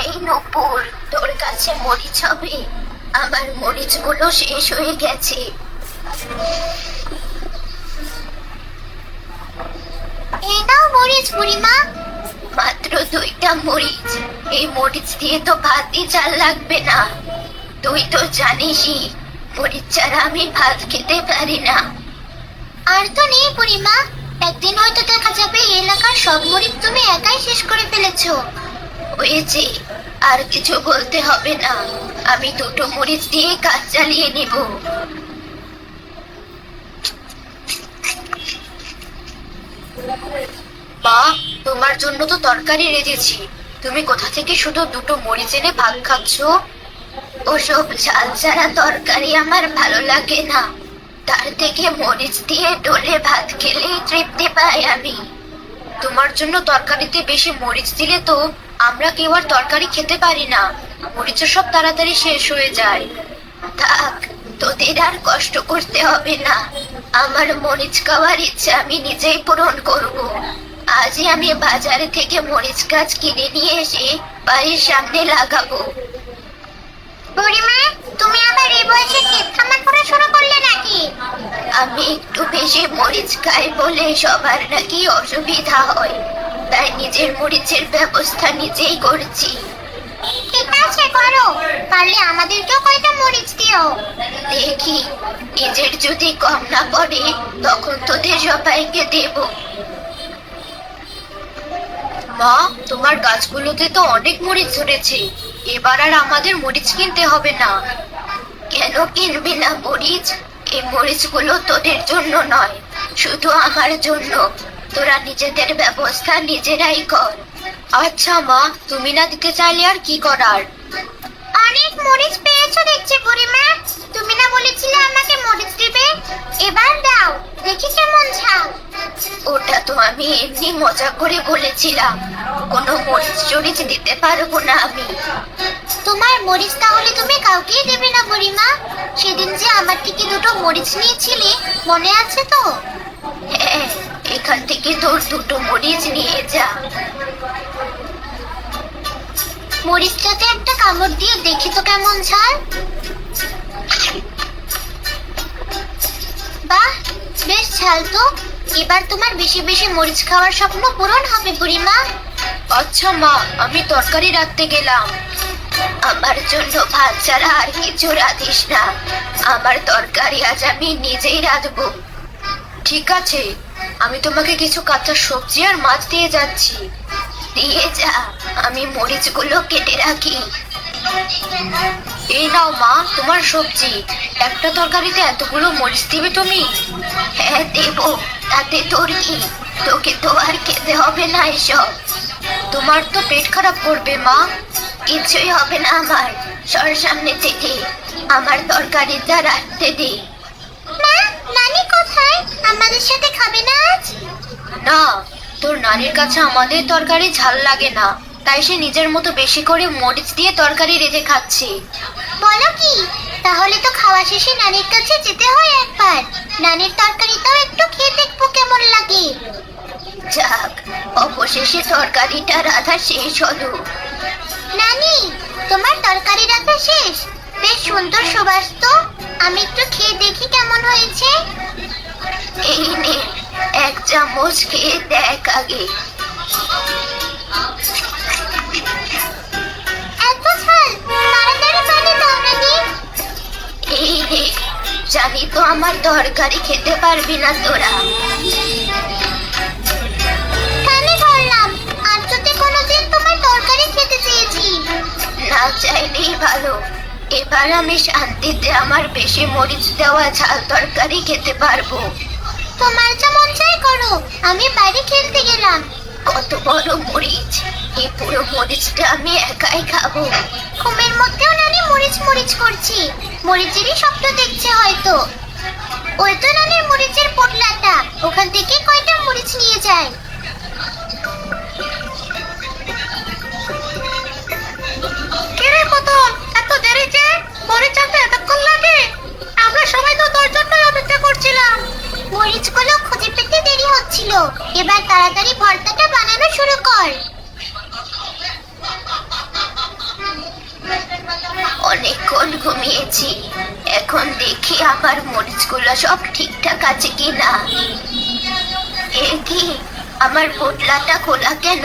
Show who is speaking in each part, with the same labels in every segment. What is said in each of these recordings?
Speaker 1: এই নূপুর, তোর কাছে মরিচ হবে? আমার মরিচগুলো শেষ হয়ে গেছে। এই নাও মরিচ বুড়িমা। মাত্র 2টা মরিচ? এই মরিচ দিয়ে তো ভাতই চাল লাগবে না। তুই তো জানিসই মরিচ ছাড়া আমি ভাত খেতে পারি না। আর তো নেই বুড়িমা, একদিন হয়তো দেখা যাবে এই এলাকার সব মরিচ তুমি একাই শেষ করে ফেলেছো। হয়েছে, আর কিছু বলতে হবে না। আমি 2টো মরিচ দিয়ে কাজ চালিয়ে নেব। মা, তোমার জন্য তো তরকারি রেঁধেছি। তুমি কোথা থেকে শুধু 2টো মরিচ এনে ভাত খাচ্ছ? ওসব ঝাল ছাড়া তরকারি আমার ভালো লাগে না। তার থেকে মরিচ দিয়ে ডলে ভাত খেলেই তৃপ্তি পাই আমি। তোমার জন্য তরকারিতে বেশি মরিচ দিলে তো আমরা কেউ আর তরকারি খেতে পারি না। মরিচও সব তাড়াতাড়ি শেষ হয়ে যায়। থাক, তোদের আর কষ্ট করতে হবে না। আমার মরিচ খাওয়ার ইচ্ছা আমি নিজেই পূরণ করব। আজই আমি বাজারে থেকে মরিচ গাছ কিনে নিয়ে এসে বাড়ির সামনে লাগাবো। বুড়িমা, তুমি আবার এই বয়সে ক্ষেত খামার করা শুরু করলে নাকি? আমি একটু বেশি মরিচ খাই বলে সবার নাকি অসুবিধা হয়, তাই নিজের মরিচের ব্যবস্থা নিজেই করছি। ঠিক আছে, করো। পারলে আমাদেরকেও কয়টা মরিচ দিও। দেখি, নিজের যদি কম না পড়ে তখন তোদের সবাইকে দেব। মা, তোমার গাছগুলোতে তো অনেক মরিচ ধরেছে। এবার আর আমাদের মরিচ কিনতে হবে না। কেন কিনবি না মরিচ? এই মরিচগুলো তোদের জন্য নয়, শুধু আমার জন্য। তোরা নিজেদের ব্যবস্থা নিজেরাই কর। আচ্ছা মা, তুমি না দিতে চাইলে আর কি করার। অনেক মরিচ পেয়েছো দেখছি বুড়িমা। তুমি না বলেছিলে আমাকে মরিচ দিবে? এবার দাও, দেখি কেমন ঝাল। ওটা তো আমি এমনি মজা করে বলেছিলাম। কোনো মরিচ টরিচ দিতে পারবো না আমি। তোমার মরিচ তাহলে তুমি কাউকেই দেবে না বুড়িমা? সেদিন যে আমার থেকে 2টো মরিচ নিয়েছিলে, মনে আছে তো? হ্যাঁ, এখান থেকে তোর 2টো মরিচ নিয়ে যা। মরিচটাতে একটা কামড় দিয়ে দেখি তো কেমন ঝাল। বাহ, বেশ ঝাল তো। এবার তোমার বেশি বেশি মরিচ খাওয়ার স্বপ্ন পূরণ হবে বুড়িমা। আচ্ছা মা, আমি তরকারি রাখতে গেলাম। আমার জন্য ভাত ছাড়া আর কিছু রাঁধিস না। আমার তরকারি আজ আমি নিজেই রাঁধবো। ঠিক আছে, আমি তোমাকে কিছু কাঁচা সবজি আর মাছ দিয়ে যাচ্ছি। দিয়ে যা, আমি মরিচগুলো কেটে রাখি। এই নাও মা, তোমার সবজি। একটা তরকারিতে এতগুলো মরিচ দিবে তুমি? হ্যাঁ দেব, তাতে তোর কি? তোকে তো আর খেতে হবে না এসব। তোমার তো পেট খারাপ করবে মা। কিছুই হবে না আমার, সর সামনে থেকে। আমার তরকারিটা রাখতে দে। না, নানি কোথায়? আমাদের সাথে খাবে না আজ? না, তোর নানির কাছে আমাদের তরকারি ঝাল লাগে না, তাই সে নিজের মতো বেশি করে মরিচ দিয়ে তরকারি রেঁধে খাচ্ছে। বলো কি? তাহলে তো খাওয়া শেষে নানির কাছে যেতে হয় একবার। নানির তরকারিটাও একটু খেয়ে দেখবো কেমন লাগে। যাক, অবশেষে তরকারিটা রাধা শেষ হলো। নানি, তোমার তরকারি রাধা শেষ? বেশ সুন্দর সুবাস তো। আমি একটু খেয়ে দেখি কেমন হয়েছে। এই নে, 1 চামচ খেয়ে দেখ আগে। এত ঝাল? তাড়াতাড়ি পানি দাও নানি। এই নে, জানি তো আমার তরকারি খেতে পারবি না তোরা। কানে ধরলাম, আর যদি কোনোদিন তোমার তরকারি খেতে চেয়েছি। না চাইলেই ভালো। এবার আমি শান্তিতে আমার বেশি মরিচ দেওয়া ঝাল তরকারি খেতে পারবো। তোমার যা মন চাই করো, আমি বাইরে খেলতে গেলাম। কত বড় মরিচ! এই পুরো মরিচটা আমি একাই খাবো। ঘুমের মধ্যেও নানি মরিচ মরিচ করছি। মরিচেরই স্বপ্ন দেখছে হয়তো। ওই তো নানির মরিচের পোটলাটা, ওখান থেকে কয়টা মরিচ নিয়ে যায়। কিরে পতন, এত দেরি যে? মরিচ আনতে এতক্ষণ লাগে? আমরা সবাই তো তোর জন্যই অপেক্ষা করছিলাম। মরিচগুলো খুঁজে পেতে দেরি হচ্ছিল। এবার তাড়াতাড়ি ভর্তাটা বানানো শুরু কর। অনেকক্ষণ ঘুমিয়েছি। এখন দেখি আমার মরিচগুলো সব ঠিকঠাক আছে কিনা। এ কি, আমার পোটলাটা খোলা কেন?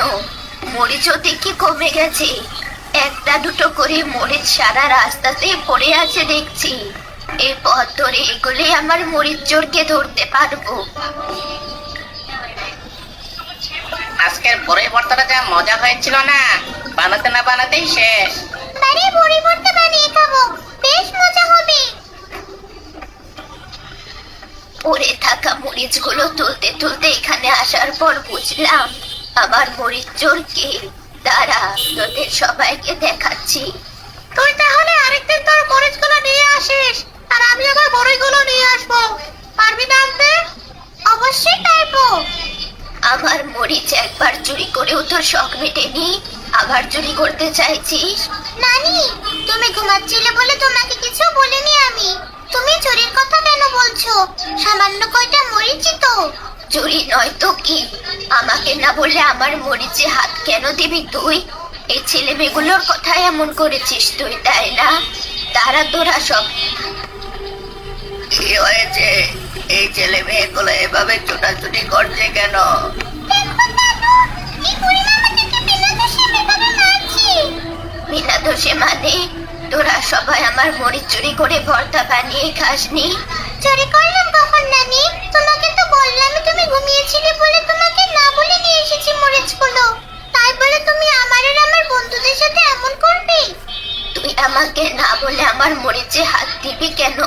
Speaker 1: মরিচও দেখি কমে গেছে। একটা দুটো করে মরিচ সারা রাস্তাতে পড়ে আছে দেখছি। এই পথ ধরে এগুলি আমার মরিচ চোরকে ধরতে পারবো।
Speaker 2: আজকের বড়ি ভর্তাটা যা মজা হয়েছিল না, বানাতে না বানাতেই শেষ।
Speaker 1: বাড়ি বড়ি ভর্তা বানিয়ে খাবো, বেশ মজা হবে। পড়ে থাকা মরিচগুলো তুলতে তুলতে এখানে আসার পর বুঝলাম আমার মরিচ চোরকে। দাঁড়া, তোদের সবাইকে দেখাচ্ছি।
Speaker 2: তুই তাহলে আরেকদিন তোর মরিচগুলো নিয়ে আসিস, আর আমি আমার বড়িগুলো নিয়ে আসবো। পারবি না আনতে?
Speaker 1: অবশ্যই পারবো। আমার মরিচ একবার চুরি করেও তোর শখ মেটেনি, আবার চুরি করতে চাইছিস? নানি, তুমি ঘুমাচ্ছিলে বলে তোমাকে কিছু বলিনি আমি। তুমি চুরির কথা কেন বলছো? সামান্য কয়টা মরিচই তো। চুরি নয় তো কি? আমাকে না বলে আমার মরিচে হাত কেন দিবি তুই? এই ছেলে মেয়েগুলোর কথা এমন করেছিস তুই, তাই না? তারা তোরা সব।
Speaker 2: কি হয়েছে? এই ছেলে মেয়েগুলো এভাবে ছোটাছুটি করছে কেন?
Speaker 1: বিনা দোষে মানে? তোরা সবাই আমার মরিচ চুরি করে ভর্তা বানিয়ে খাসনি? চুরি করলাম কখন নানি? তোমাকে তো বললাম তুমি ঘুমিয়েছিলে বলে তোমাকে না বলে নিয়ে এসেছি মরিচগুলো। তাই বলে তুমি আমার আর আমার বন্ধুদের সাথে এমন করবে? তুই আমাকে না বলে আমার মরিচে হাত দিবি কেন?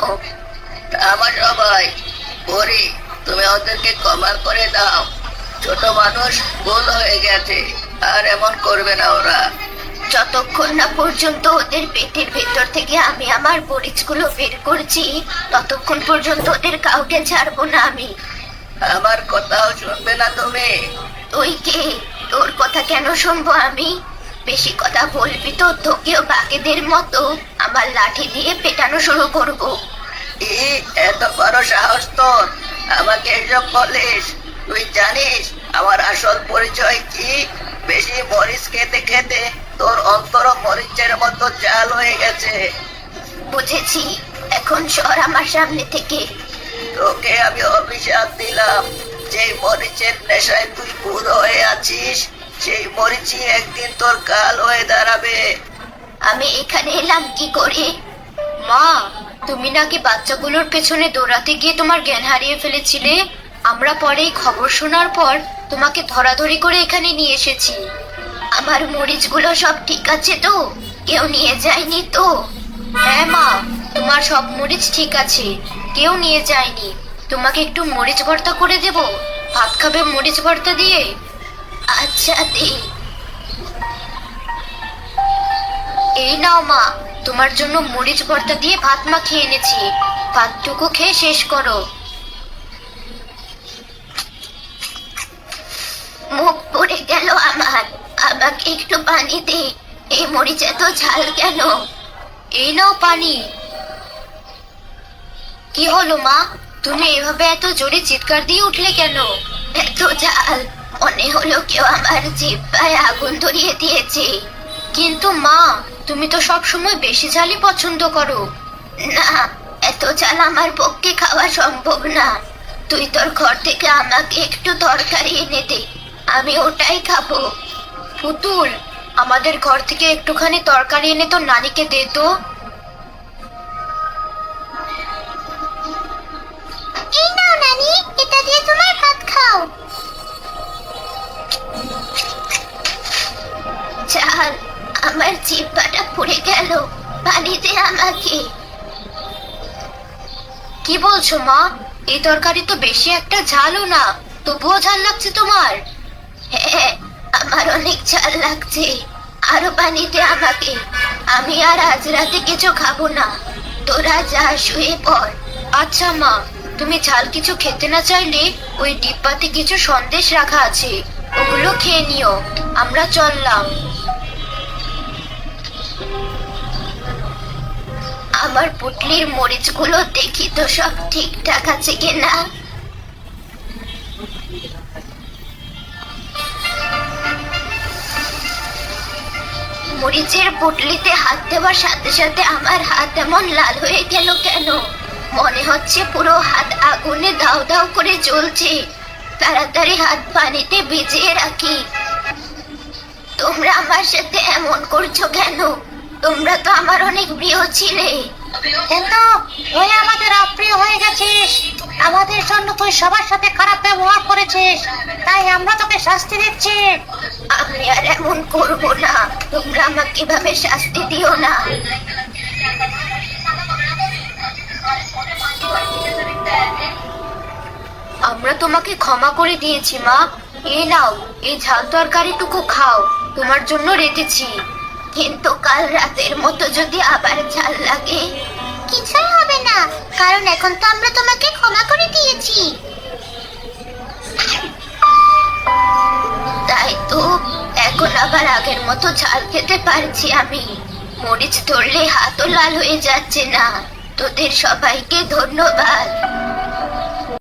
Speaker 2: আমার সবাই বড়ি, তুমি ওদেরকে ক্ষমা করে দাও। ছোট মানুষ, ভুল হয়ে গেছে, আর এমন করবে না ওরা।
Speaker 1: যতক্ষণ না পর্যন্ত ওদের পেটের ভেতর থেকে আমি আমার মরিচগুলো বের করছি, ততক্ষণ পর্যন্ত ওদের কাউকে ছাড়বো না আমি।
Speaker 2: আমার কথাও শুনবে না তুমি?
Speaker 1: তুই কে? তোর কথা কেন শুনবো আমি? বেশি কথা বলবি তো তোকেও বাকিদের মতো আমার লাঠি দিয়ে পেটানো শুরু করবো।
Speaker 2: এত বড় সাহস তোর, আমাকে এসব বলিস? তুই জানিস আমার আসল পরিচয় কি? বেশি মরিচ খেতে খেতে তোর অন্তর মরিচের মতো জাল হয়ে গেছে।
Speaker 1: বুঝেছি, এখন সর আমার সামনে থেকে।
Speaker 2: তোকে আমি অভিশাপ দিলাম, যে মরিচের নেশায় তুই ভূত হয়ে আছিস, সেই মরিচই একদিন তোর কাল হয়ে দাঁড়াবে।
Speaker 1: আমি এখানে এলাম কি করে? মা, তুমি নাকি বাচ্চাগুলোর পেছনে দৌড়াতে গিয়ে তোমার জ্ঞান হারিয়ে ফেলেছিলে। আমরা পরে এই খবর শোনার পর তোমাকে ধরাধরি করে এখানে নিয়ে এসেছি। আমার মরিচগুলো সব ঠিক আছে তো? কেউ নিয়ে যায়নি তো? হ্যাঁ মা, তোমার সব মরিচ ঠিক আছে, কেউ নিয়ে যায়নি। তোমাকে একটু মরিচ ভর্তা করে দেব, ভাত খাবে মরিচ ভর্তা দিয়ে? আচ্ছা দে। এই নাও মা, তোমার জন্য মরিচ ভর্তা দিয়ে ভাত মাখিয়ে এনেছি, ভাতটুকু খেয়ে শেষ করো। মুখ পড়ে গেল আমার, আমাকে একটু পানি দে। এই মরিচ এত ঝাল কেন? এই নাও পানি। কি হলো মা, তুমি এভাবে এত জোরে চিৎকার দিয়ে উঠলে কেন? এত ঝাল, মনে হলো কেউ আমার জিহ্বায় আগুন ধরিয়ে দিয়েছে। কিন্তু মা, তুমি তো সব সময় বেশি ঝালই পছন্দ করো। না, এত ঝাল আমার পক্ষে খাওয়া সম্ভব না। তুই তোর ঘর থেকে আমাকে একটু তরকারি এনে দে, আমি ওটাই খাবো। পুতুল, আমাদের ঘর থেকে একটুখানি তরকারি এনে তোর নানিকে দে তো। এই নাও নানি, এটা দিয়ে তোমার ভাত খাও। ঝাল, আমার জিহ্বাটা পুড়ে গেল, পানি দে আমাকে। কি বলছো মা? এই তরকারি তো বেশি একটা ঝালও না, তবুও ঝাল লাগছে তোমার? হ্যাঁ, আমার অনেক ঝাল লাগছে, আরো পানি দে আমাকে। আমি আর আজ রাতে কিছু খাবো না, তোরা যা শুয়ে পড়। আচ্ছা মা, তুমি ঝাল কিছু খেতে না চাইলে ওই ডিব্বাতে কিছু সন্দেশ রাখা আছে, ওগুলো খেয়ে নিও। আমরা চললাম। আমার পুটলির মরিচগুলো দেখি তো সব ঠিকঠাক আছে কিনা। মরিচের পুটলিতে হাত দেওয়ার সাথে সাথে আমার হাত এমন লাল হয়ে গেল কেন? মনে হচ্ছে পুরো হাত আগুনে দাউ দাউ করে জ্বলছে। তাড়াতাড়ি হাত পানিতে ভিজিয়ে রাখি। তোমরা আমার সাথে এমন করছো কেন? তোমরা তো আমার অনেক প্রিয় ছিলে।
Speaker 3: কিন্তু তুই আমাদের অপ্রিয় হয়ে গেছিস। আমাদের জন্য তুই সবার সাথে খারাপ ব্যবহার করেছিস, তাই আমরা তোকে শাস্তি দিচ্ছি।
Speaker 1: আমি আর এমন করবো না। তোমরা আমাকে এভাবে শাস্তি দিও না। আমরা তোমাকে ক্ষমা করে দিয়েছি মা। এই নাও, এই ঝাল তরকারিটুকু খাও, তোমার জন্য রেখেছি। কিন্তু কাল রাতের মতো যদি আবার ঝাল লাগে, কিছুই হবে না, কারণ এখন তো আমরা তোমাকে ক্ষমা করে দিয়েছি। তাই তো এখন আবার আগের মতো ঝাল খেতে পারছি আমি। মরিচ ধরলে হাতও লাল হয়ে যাচ্ছে না। তোদের সবাইকে ধন্যবাদ।